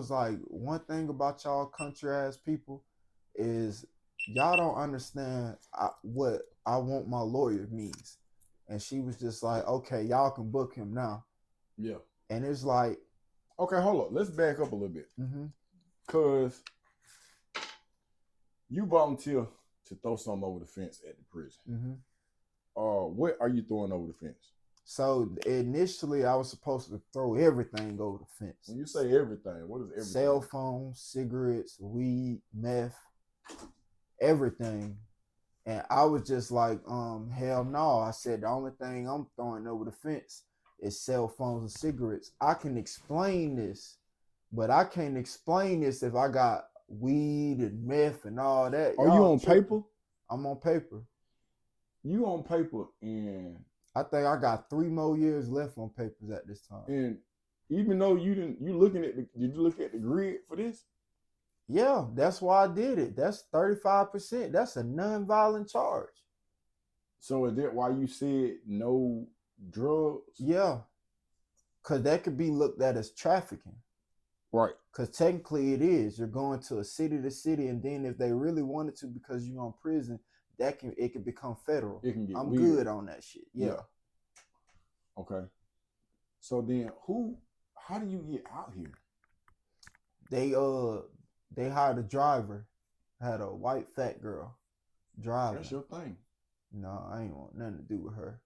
was like, one thing about y'all country ass people is y'all don't understand what I want my lawyer means. And she was just like, okay, y'all can book him now. Yeah. And it's like, okay, hold on. Let's back up a little bit. Because you volunteer to throw something over the fence at the prison. What are you throwing over the fence? So initially, I was supposed to throw everything over the fence. When you say everything, what is everything? Cell phones, cigarettes, weed, meth, everything. And I was just like, hell no. I said the only thing I'm throwing over the fence is cell phones and cigarettes. I can explain this, but I can't explain this if I got weed and meth and all that. Are you on paper? I'm on paper. You on paper, and I think I got 3 more years left on papers at this time. And even though did you look at the grid for this? Yeah, that's why I did it. That's 35%. That's a non-violent charge. So is that why you said no drugs? Yeah, because that could be looked at as trafficking. Right. Because technically it is. You're going to city, and then if they really wanted to, because you're on prison, it can become federal. It can get I'm weird. good on that shit. Yeah. Okay. So then how do you get out here? They hired a driver. Had a white fat girl driving. That's your thing. No, I ain't want nothing to do with her.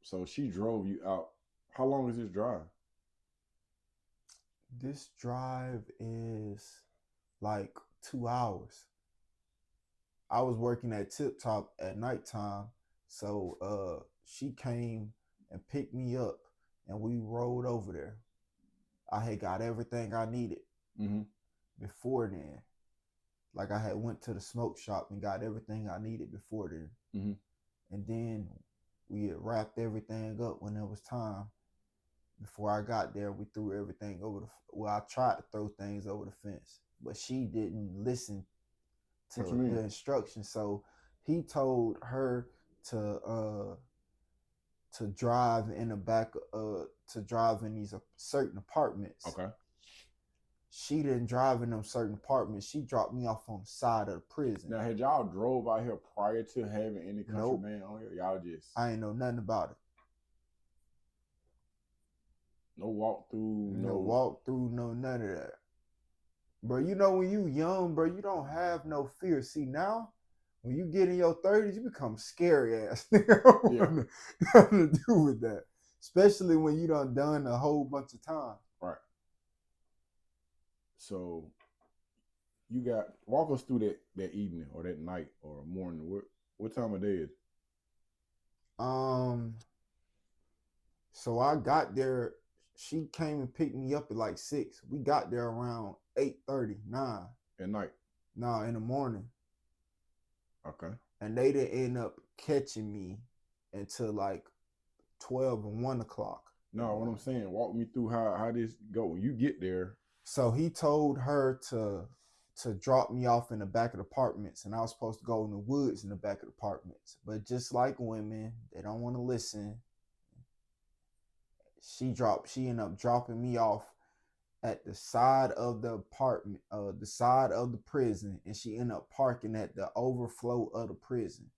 So she drove you out. How long is this drive? This drive is like 2 hours. I was working at Tip Top at nighttime, so she came and picked me up, and we rode over there. I had got everything I needed before then. Like I had went to the smoke shop and got everything I needed before then. And then we had wrapped everything up when it was time. Before I got there, we threw everything over I tried to throw things over the fence, but she didn't listen to the instructions. So he told her to drive in the back, to drive in these certain apartments. Okay. She didn't drive in them certain apartments. She dropped me off on the side of the prison. Now, had y'all drove out here prior to having any contraband on here? Y'all just... I ain't know nothing about it. No walkthrough, no none of that. Bro, you know when you young, bro, you don't have no fear. See, now, when you get in your 30s, you become scary ass. Nothing to do with that. Especially when you done a whole bunch of time. Right. So you walk us through that evening or that night or morning. What time of day is it? So I got there. She came and picked me up at like 6. We got there around 8:30, 9. At night? No, in the morning. Okay. And they didn't end up catching me until like 12 and 1 o'clock. No, what I'm saying, walk me through how this go. When you get there. So he told her to drop me off in the back of the apartments, and I was supposed to go in the woods in the back of the apartments. But just like women, they don't want to listen. She ended up dropping me off at the side of the apartment, the side of the prison, and she ended up parking at the overflow of the prison.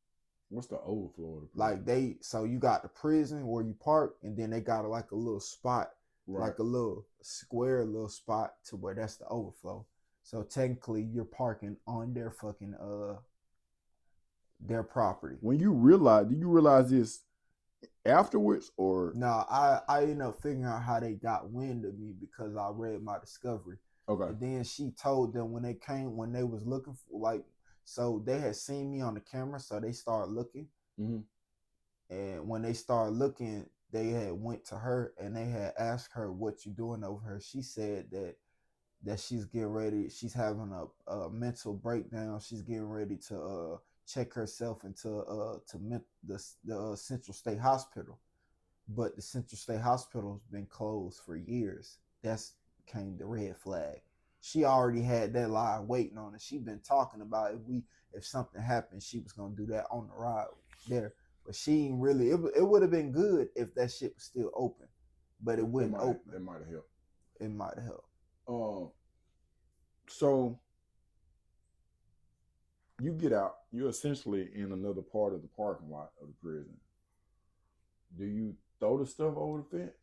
What's the overflow of the prison? Like so you got the prison where you park, and then they got like a little spot, like a little square little spot to where that's the overflow. So technically you're parking on their fucking their property. Do you realize this afterwards or? No, I ended up figuring out how they got wind of me because I read my discovery. Okay. And then she told them when they was looking for, so they had seen me on the camera, so they started looking. And when they started looking, they had went to her and they had asked her, what you doing over her? She said that she's getting ready. She's having a mental breakdown. She's getting ready to check herself into the Central State Hospital. But the Central State Hospital has been closed for years. That's came the red flag. She already had that lie waiting on her. She'd been talking about if something happened, she was gonna do that on the ride there. But she ain't really. It would have been good if that shit was still open. but it wouldn't open. It might have helped. It might have helped. So you get out, you're essentially in another part of the parking lot of the prison. Do you throw the stuff over the fence?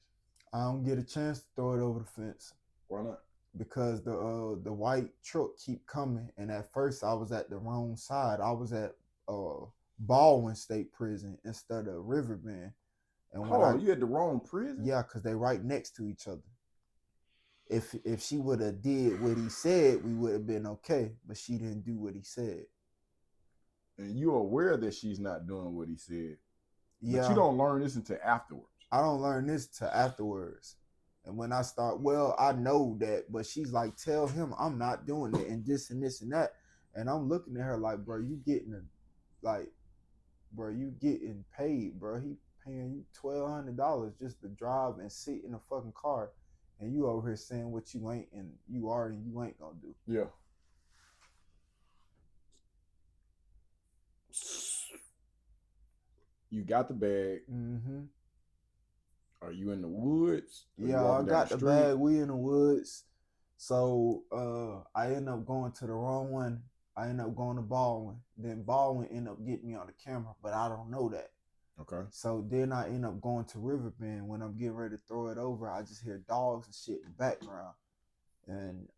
I don't get a chance to throw it over the fence. Why not? Because the white truck keep coming, and at first I was at the wrong side. I was at Baldwin State Prison instead of Riverbend. And hold on, you at the wrong prison? Yeah, because they right next to each other. If she would have did what he said, we would have been okay. But she didn't do what he said. And you're aware that she's not doing what he said. Yeah. But you don't learn this until afterwards. I don't learn this till afterwards. And when I start, well, I know that, but she's like, tell him I'm not doing it and this and this and that. And I'm looking at her like, bro, you getting paid, bro. He paying you $1,200 just to drive and sit in a fucking car. And you over here saying what you ain't and you are and you ain't gonna do. Yeah. You got the bag. Mm-hmm. Are you in the woods? Yeah, I got the bag. We in the woods. So I end up going to the wrong one. I end up going to Baldwin. Then Baldwin end up getting me on the camera, but I don't know that. Okay. So then I end up going to Riverbend. When I'm getting ready to throw it over, I just hear dogs and shit in the background. And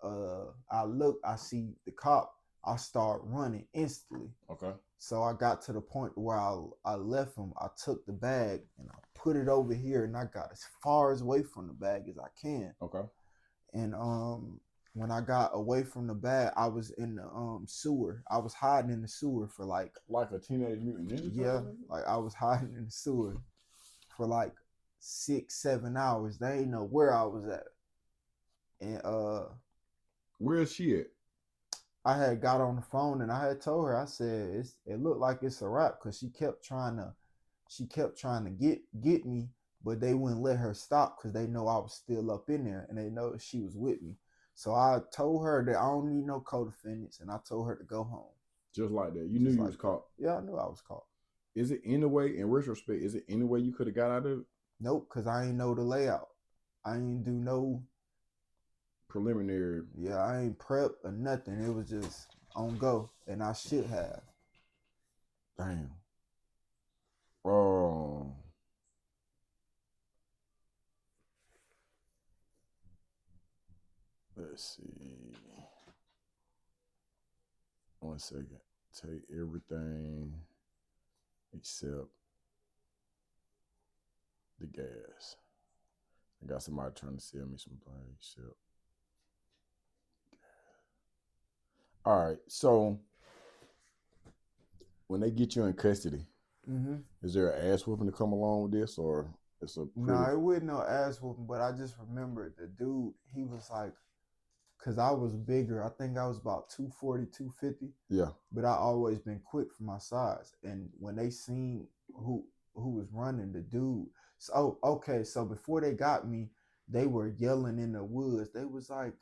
I look, I see the cop. I start running instantly. Okay. So I got to the point where I left him. I took the bag and I put it over here, and I got as far away from the bag as I can. Okay. And when I got away from the bag, I was in the sewer. I was hiding in the sewer for like a Teenage Mutant Ninja Turtle? Yeah, like I was hiding in the sewer for like 6-7 hours. They ain't know where I was at. And where is she at? I had got on the phone and I had told her, I said, it looked like it's a wrap, because she kept trying to get me, but they wouldn't let her stop because they know I was still up in there and they know she was with me. So I told her that I don't need no co-defendants, and I told her to go home. Just like that. You knew you was caught. Yeah, I knew I was caught. Is it any way, in retrospect, is it any way you could have got out of it? Nope, because I ain't know the layout. I ain't do no preliminary. Yeah, I ain't prep or nothing. It was just on go, and I should have. Damn. Let's see. 1 second. Take everything except the gas. I got somebody trying to sell me some things except gas. All right. So when they get you in custody, is there an ass whooping to come along with this, or it's a pretty... No, it wasn't no ass whooping, but I just remembered the dude, he was like, because I was bigger. I think I was about 240, 250. Yeah. But I always been quick for my size. And when they seen who was running, the dude. So, okay, so before they got me, they were yelling in the woods. They was like,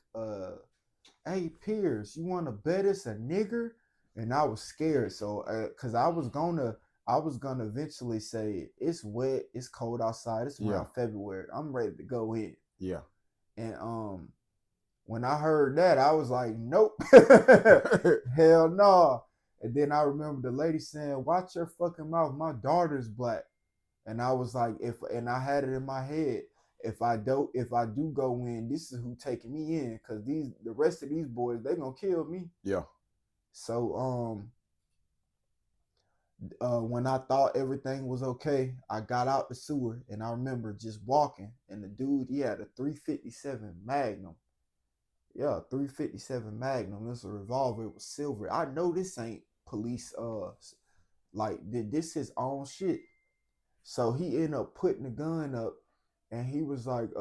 hey, Pierce, you want to bet us a nigger? And I was scared. So, because I was gonna eventually say, it's wet, it's cold outside, it's around February, I'm ready to go in. Yeah. And when I heard that, I was like, nope. Hell no. And then I remember the lady saying, watch your fucking mouth, my daughter's black. And I was like, and I had it in my head, if I do go in, this is who taking me in, because the rest of these boys, they gonna kill me. Yeah. So when I thought everything was okay, I got out the sewer, and I remember just walking, and the dude, he had a 357 Magnum. Yeah, 357 Magnum. It's a revolver. It was silver. I know this ain't police. This his own shit. So he ended up putting the gun up, and he was like,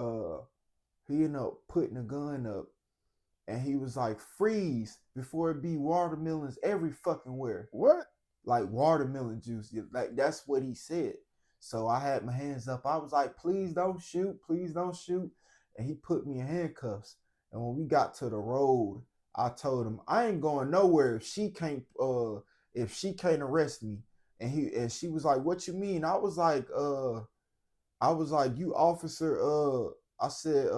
and he was like, freeze before it be watermelons every fucking where. What? Like watermelon juice. Like that's what he said. So I had my hands up. I was like, please don't shoot. Please don't shoot. And he put me in handcuffs. And when we got to the road, I told him I ain't going nowhere if she can't arrest me. And she was like, what you mean? I was like, I was like, you officer, I said,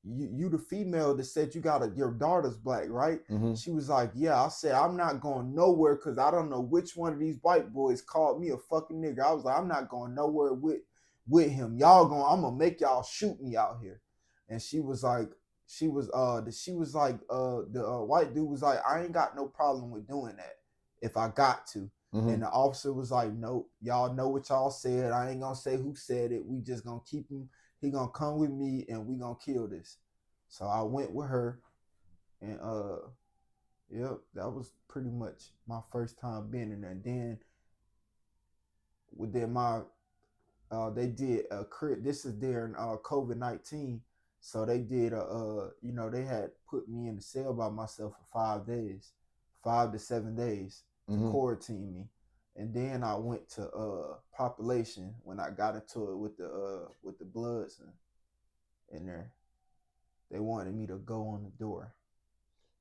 you the female that said you got your daughter's black, right? Mm-hmm. She was like, yeah. I said, I'm not going nowhere because I don't know which one of these white boys called me a fucking nigga. I was like, I'm not going nowhere with him. Y'all going, I'm gonna make y'all shoot me out here. And she was like, the white dude was like, I ain't got no problem with doing that if I got to. Mm-hmm. And the officer was like, nope, y'all know what y'all said. I ain't gonna say who said it. We just gonna keep him. He gonna come with me and we gonna kill this. So I went with her and yep, that was pretty much my first time being in there. And then within my they did a crib. This is during COVID-19. So they did they had put me in the cell by myself for 5 days, 5 to 7 days to quarantine me. And then I went to population when I got into it with the Bloods in there. They wanted me to go on the door.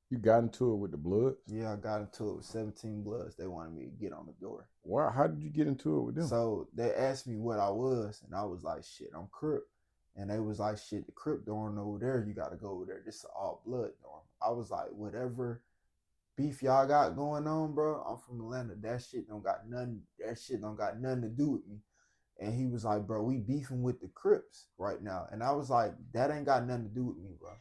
You got into it with the Bloods? Yeah, I got into it with 17 Bloods. They wanted me to get on the door. Wow, how did you get into it with them? So they asked me what I was, and I was like, shit, I'm Crip. And they was like, shit, the Crip dorm over there, you got to go over there. This is all blood dorm. I was like, whatever beef y'all got going on, bro. I'm from Atlanta. That shit don't got nothing to do with me. And he was like, bro, we beefing with the Crips right now. And I was like, that ain't got nothing to do with me, bro.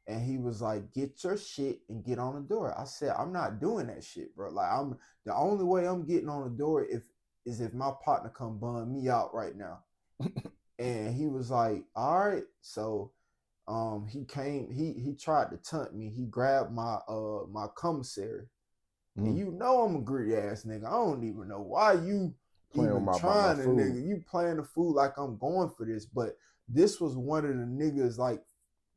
And he was like, get your shit and get on the door. I said, I'm not doing that shit, bro. Like, I'm the only way I'm getting on the door is if my partner come bun me out right now. And he was like, all right. So he came, he tried to taunt me. He grabbed my my commissary. And you know I'm a greedy ass nigga. I don't even know why you playing even my trying to food. nigga. You playing the fool like I'm going for this. But this was one of the niggas like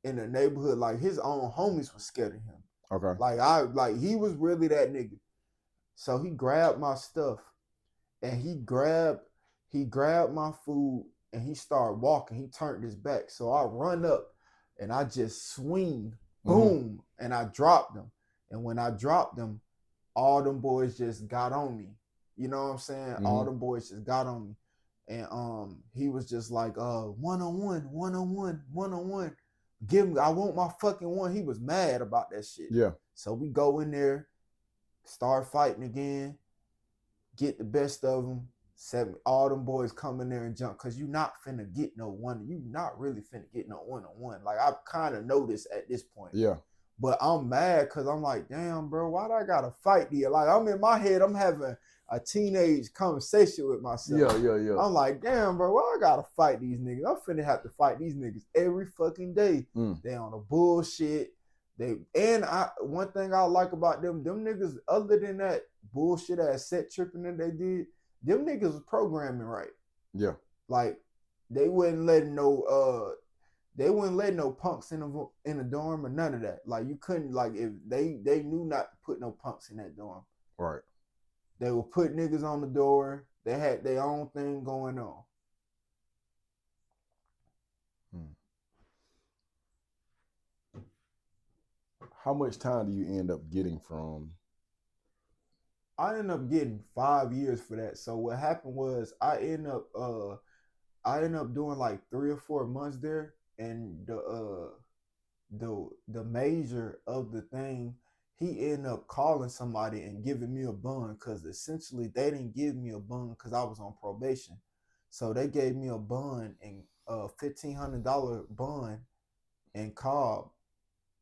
in the neighborhood, like his own homies was scared of him. Okay. Like he was really that nigga. So he grabbed my stuff and he grabbed my food and he started walking. He turned his back. So I run up and I just swing, boom, and I dropped him. And when I dropped him, all them boys just got on me. You know what I'm saying? All them boys just got on me. And he was just like, one-on-one. Give me, I want my fucking one. He was mad about that shit. Yeah. So we go in there, start fighting again, get the best of them. All them boys come in there and jump because you not finna get no one. You not really finna get no one-on-one. Like I kind of know this at this point. Yeah. But I'm mad because I'm like, damn, bro, why'd I gotta fight these? Like I'm in my head, I'm having a teenage conversation with myself. Yeah. I'm like, damn, bro, why I gotta fight these niggas? I'm finna have to fight these niggas every fucking day. They on the bullshit. One thing I like about them niggas, other than that bullshit ass set tripping that they did, them niggas was programming right. Yeah. Like they wouldn't let no punks in the dorm or none of that. Like you couldn't, like if they knew not to put no punks in that dorm. Right. They would put niggas on the door. They had their own thing going on. How much time do you end up getting from? I ended up getting 5 years for that. So what happened was I ended up doing like 3 or 4 months there, and the major of the thing, he ended up calling somebody and giving me a bond because essentially they didn't give me a bond because I was on probation. So they gave me a bond and $1,500 bond in Cobb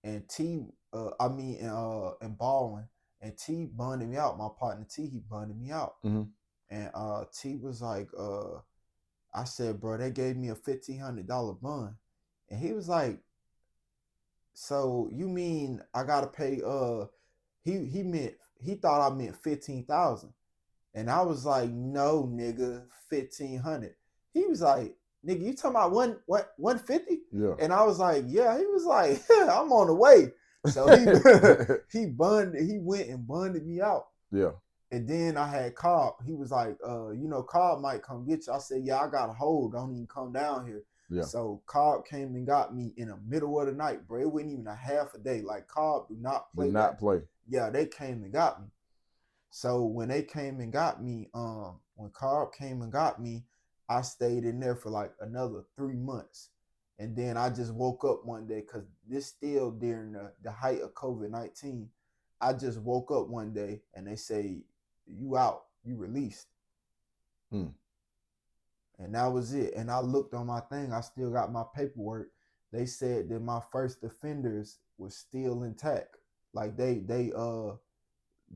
and and Baldwin, and T bonded me out. My partner T, he bonded me out. And T was like, I said, bro, they gave me a $1,500 bond. And he was like, so you mean I gotta pay he thought I meant 15,000. And I was like, no, nigga, 1,500. He was like, nigga, you talking about 150? Yeah. And I was like, yeah. He was like, I'm on the way. So he went and bonded me out. Yeah. And then I had Cobb. He was like, Cobb might come get you. I said, yeah, I got a hold. Don't even come down here. Yeah. So Cobb came and got me in the middle of the night, bro. It wasn't even a half a day. Like Cobb do not play. Yeah, they came and got me. So when they came and got me, when Cobb came and got me, I stayed in there for like another 3 months. And then I just woke up one day because this still during the height of COVID-19. I just woke up one day and they say, you out, you released. Hmm. And that was it. And I looked on my thing, I still got my paperwork. They said that my first offenders was still intact. Like they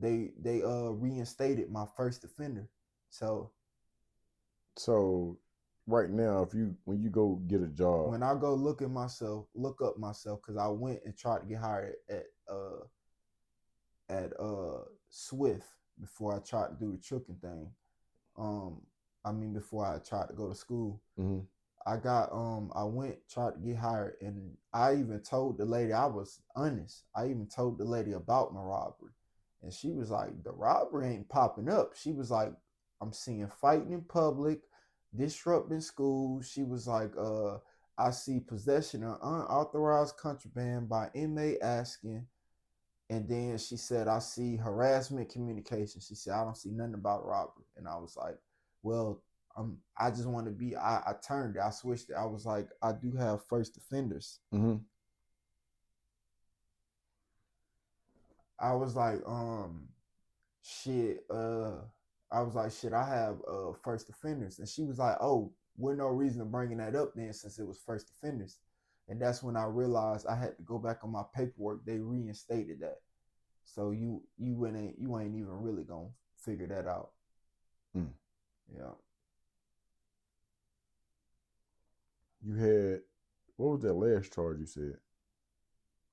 reinstated my first offender. So right now, when you go get a job, when I go look up myself, because I went and tried to get hired at Swift before I tried to do the trucking thing. Um, I mean before I tried to go to school. mm-hmm. I went tried to get hired, and I even told the lady, I was honest. I even told the lady about my robbery, and she was like, "The robbery ain't popping up." She was like, "I'm seeing fighting in public, disrupting schools." She was like, "I see possession of unauthorized contraband by inmate asking." And then she said, "I see harassment communication." She said, "I don't see nothing about robbery." And I was like, "Well, I just want to be." I turned it. I switched it. I was like, "I do have first offenders." Mm-hmm. I was like, shit. I was like, shit. I have first offenders, and she was like, "Oh, we're no reason to bringing that up then, since it was first offenders." And that's when I realized I had to go back on my paperwork. They reinstated that. So you ain't even really gonna figure that out. Mm. Yeah. You had, what was that last charge you said?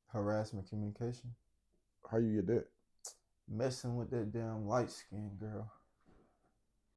Harassment communication. How you get that? Messing with that damn light skinned girl.